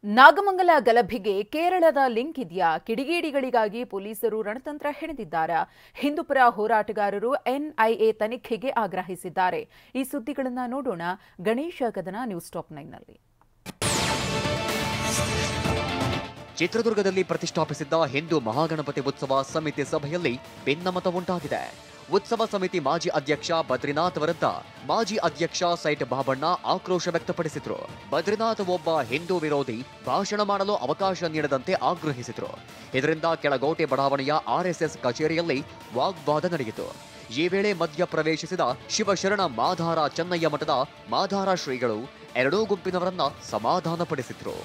ನಾಗಮಂಗಲ ಗಲಭೆಗೆ ಕೇರಳದ ಲಿಂಕ್ ಇದೆಯಾ? ಕಿಡಿಗೇಡಿಗಳಿಗಾಗಿ ಪೊಲೀಸರು ರಣತಂತ್ರ ಹೆಣೆದಿದ್ದಾರೆ. ಹಿಂದೂಪರ ಹೋರಾಟಗಾರರು ಎನ್ಐಎ ತನಿಖೆಗೆ ಆಗ್ರಹಿಸಿದ್ದಾರೆ. ಈ ಸುದ್ದಿಗಳನ್ನು ನೋಡೋಣ ಗಣೇಶ ಕದನ ನ್ಯೂಸ್ ಟಾಪ್ 9 ನಲ್ಲಿ. ಚಿತ್ರದುರ್ಗದಲ್ಲಿ ಪ್ರತಿಷ್ಠಾಪಿಸಿದ್ದ ಹಿಂದೂ ಮಹಾಗಣಪತಿ ಉತ್ಸವ ಸಮಿತಿ ಸಭೆಯಲ್ಲಿ ಭಿನ್ನಮತ ಉಂಟಾಗಿದೆ. ಉತ್ಸವ ಸಮಿತಿ ಮಾಜಿ ಅಧ್ಯಕ್ಷ ಬದ್ರಿನಾಥ್ ವಿರುದ್ಧ ಮಾಜಿ ಅಧ್ಯಕ್ಷ ಸೈಟ್ ಬಾಬಣ್ಣ ಆಕ್ರೋಶ ವ್ಯಕ್ತಪಡಿಸಿದ್ರು. ಬದ್ರಿನಾಥ್ ಒಬ್ಬ ಹಿಂದೂ ವಿರೋಧಿ, ಭಾಷಣ ಮಾಡಲು ಅವಕಾಶ ನೀಡದಂತೆ ಆಗ್ರಹಿಸಿದ್ರು. ಇದರಿಂದ ಕೆಳಗೋಟೆ ಬಡಾವಣೆಯ ಆರ್ಎಸ್ಎಸ್ ಕಚೇರಿಯಲ್ಲಿ ವಾಗ್ವಾದ ನಡೆಯಿತು. ಈ ವೇಳೆ ಮಧ್ಯ ಪ್ರವೇಶಿಸಿದ ಶಿವಶರಣ ಮಾಧಾರ ಚೆನ್ನಯ್ಯ ಮಠದ ಮಾಧಾರ ಶ್ರೀಗಳು ಎರಡೂ ಗುಂಪಿನವರನ್ನ ಸಮಾಧಾನಪಡಿಸಿದ್ರು.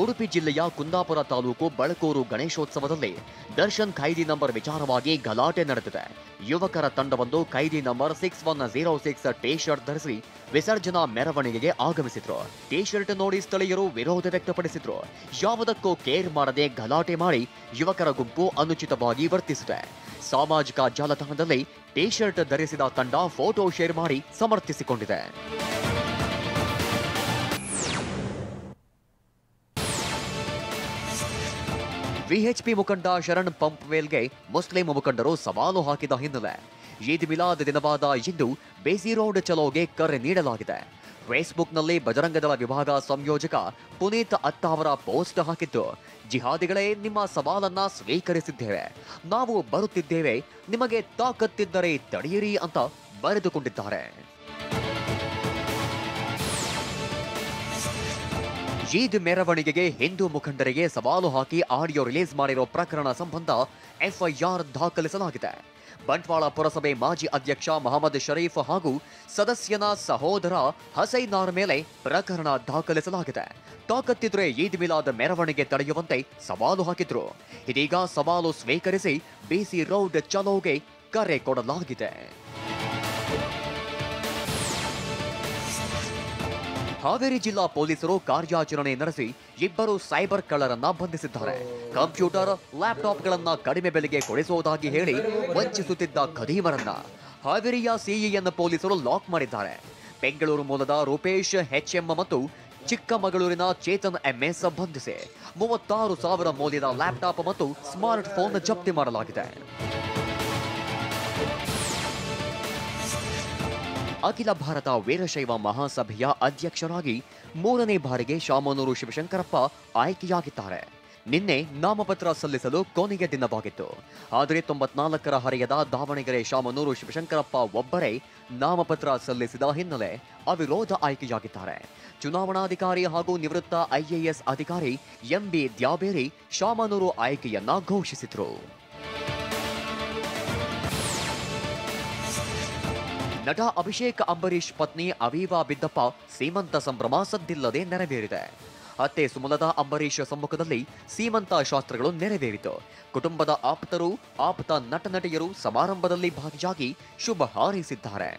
ಉಡುಪಿ ಜಿಲ್ಲೆಯ ಕುಂದಾಪುರ ತಾಲೂಕು ಬಳಕೂರು ಗಣೇಶೋತ್ಸವದಲ್ಲಿ ದರ್ಶನ್ ಖೈದಿ ನಂಬರ್ ವಿಚಾರವಾಗಿ ಗಲಾಟೆ ನಡೆದಿದೆ. ಯುವಕರ ತಂಡವೊಂದು ಖೈದಿ ನಂಬರ್ 6106 ಟೀ ಶರ್ಟ್ ಧರಿಸಿ ವಿಸರ್ಜನಾ ಮೆರವಣಿಗೆಗೆ ಆಗಮಿಸಿದ್ರು. ಟೀ ಶರ್ಟ್ ನೋಡಿ ಸ್ಥಳೀಯರು ವಿರೋಧ ವ್ಯಕ್ತಪಡಿಸಿದ್ರು. ಯಾವುದಕ್ಕೂ ಕೇರ್ ಮಾಡದೆ ಗಲಾಟೆ ಮಾಡಿ ಯುವಕರ ಗುಂಪು ಅನುಚಿತವಾಗಿ ವರ್ತಿಸಿದೆ. ಸಾಮಾಜಿಕ ಜಾಲತಾಣದಲ್ಲಿ ಟೀ ಶರ್ಟ್ ಧರಿಸಿದ ತಂಡ ಫೋಟೋ ಶೇರ್ ಮಾಡಿ ಸಮರ್ಥಿಸಿಕೊಂಡಿದೆ. ವಿಎಚ್ಪಿ ಮುಖಂಡ ಶರಣ್ ಪಂಪ್ವೇಲ್ಗೆ ಮುಸ್ಲಿಂ ಮುಖಂಡರು ಸವಾಲು ಹಾಕಿದ ಹಿನ್ನೆಲೆ ಈದ್ ಮಿಲಾದ್ ದಿನವಾದ ಇಂದು ಬೇಸಿ ರೋಡ್ ಚಲೋಗೆ ಕರೆ ನೀಡಲಾಗಿದೆ. ಫೇಸ್ಬುಕ್ನಲ್ಲಿ ಬಜರಂಗದಳ ವಿಭಾಗ ಸಂಯೋಜಕ ಪುನೀತ್ ಅತ್ತಾವರ ಪೋಸ್ಟ್ ಹಾಕಿದ್ದು, ಜಿಹಾದಿಗಳೇ, ನಿಮ್ಮ ಸವಾಲನ್ನ ಸ್ವೀಕರಿಸಿದ್ದೇವೆ, ನಾವು ಬರುತ್ತಿದ್ದೇವೆ, ನಿಮಗೆ ತಾಕತ್ತಿದ್ದರೆ ತಡೆಯಿರಿ ಅಂತ ಬರೆದುಕೊಂಡಿದ್ದಾರೆ. ಈದ್ ಮೆರವಣಿಗೆಗೆ ಹಿಂದೂ ಮುಖಂಡರಿಗೆ ಸವಾಲು ಹಾಕಿ ಆಡಿಯೋ ರಿಲೀಸ್ ಮಾಡಿರೋ ಪ್ರಕರಣ ಸಂಬಂಧ ಎಫ್ಐಆರ್ ದಾಖಲಿಸಲಾಗಿದೆ. ಬಂಟ್ವಾಳ ಪುರಸಭೆ ಮಾಜಿ ಅಧ್ಯಕ್ಷ ಮಹಮ್ಮದ್ ಶರೀಫ್ ಹಾಗೂ ಸದಸ್ಯನ ಸಹೋದರ ಹಸೈನಾರ್ ಮೇಲೆ ಪ್ರಕರಣ ದಾಖಲಿಸಲಾಗಿದೆ. ತಾಕತ್ತಿದ್ರೆ ಈದ್ ಮಿಲಾದ್ ಮೆರವಣಿಗೆ ತಡೆಯುವಂತೆ ಸವಾಲು ಹಾಕಿದ್ರು. ಇದೀಗ ಸವಾಲು ಸ್ವೀಕರಿಸಿ ಬಿಸಿ ರೋಡ್ ಚಲೋಗೆ ಕರೆ ಕೊಡಲಾಗಿದೆ. ಹಾವೇರಿ ಜಿಲ್ಲಾ ಪೊಲೀಸರು ಕಾರ್ಯಾಚರಣೆ ನಡೆಸಿ ಇಬ್ಬರು ಸೈಬರ್ ಕಳ್ಳರನ್ನ ಬಂಧಿಸಿದ್ದಾರೆ. ಕಂಪ್ಯೂಟರ್, ಲ್ಯಾಪ್ಟಾಪ್ಗಳನ್ನ ಕಡಿಮೆ ಬೆಲೆಗೆ ಕೊಡಿಸುವುದಾಗಿ ಹೇಳಿ ವಂಚಿಸುತ್ತಿದ್ದ ಖದೀಮರನ್ನ ಹಾವೇರಿಯ ಸಿಇಎನ್ ಪೊಲೀಸರು ಲಾಕ್ ಮಾಡಿದ್ದಾರೆ. ಬೆಂಗಳೂರು ಮೂಲದ ರೂಪೇಶ್ HM ಮತ್ತು ಚಿಕ್ಕಮಗಳೂರಿನ ಚೇತನ್ MS ಬಂಧಿಸಿ 36,000 ಮೌಲ್ಯದ ಲ್ಯಾಪ್ಟಾಪ್ ಮತ್ತು ಸ್ಮಾರ್ಟ್ ಫೋನ್ ಜಪ್ತಿ ಮಾಡಲಾಗಿದೆ. ಅಖಿಲ ಭಾರತ ವೀರಶೈವ ಮಹಾಸಭೆಯ ಅಧ್ಯಕ್ಷರಾಗಿ 3ನೇ ಬಾರಿಗೆ ಶಾಮನೂರು ಶಿವಶಂಕರಪ್ಪ ಆಯ್ಕೆಯಾಗಿದ್ದಾರೆ. ನಿನ್ನೆ ನಾಮಪತ್ರ ಸಲ್ಲಿಸಲು ಕೊನೆಯ ದಿನವಾಗಿತ್ತು. ಆದರೆ 94ರ ಹರೆಯದ ದಾವಣಗೆರೆ ಶಾಮನೂರು ಶಿವಶಂಕರಪ್ಪ ಒಬ್ಬರೇ ನಾಮಪತ್ರ ಸಲ್ಲಿಸಿದ ಹಿನ್ನೆಲೆ ಅವಿರೋಧ ಆಯ್ಕೆಯಾಗಿದ್ದಾರೆ. ಚುನಾವಣಾಧಿಕಾರಿ ಹಾಗೂ ನಿವೃತ್ತ IAS ಅಧಿಕಾರಿ MB ದ್ಯಾಬೇರಿ ಶಾಮನೂರು ಆಯ್ಕೆಯನ್ನ ಘೋಷಿಸಿದರು. ನಟ ಅಭಿಷೇಕ್ ಅಂಬರೀಶ್ ಪತ್ನಿ ಅವೀವಾ ಬಿದ್ದಪ್ಪ ಸೀಮಂತ ಸಂಭ್ರಮ ಸದ್ದಿಲ್ಲದೆ ನೆರವೇರಿದೆ. ಅತ್ತೆ ಸುಮಲತಾ ಅಂಬರೀಶ್ ಸಮ್ಮುಖದಲ್ಲಿ ಸೀಮಂತ ಶಾಸ್ತ್ರಗಳು ನೆರವೇರಿತು. ಕುಟುಂಬದ ಆಪ್ತರು, ಆಪ್ತ ನಟ ನಟಿಯರು ಸಮಾರಂಭದಲ್ಲಿ ಭಾಗಿಯಾಗಿ ಶುಭ ಹಾರೈಸಿದ್ದಾರೆ.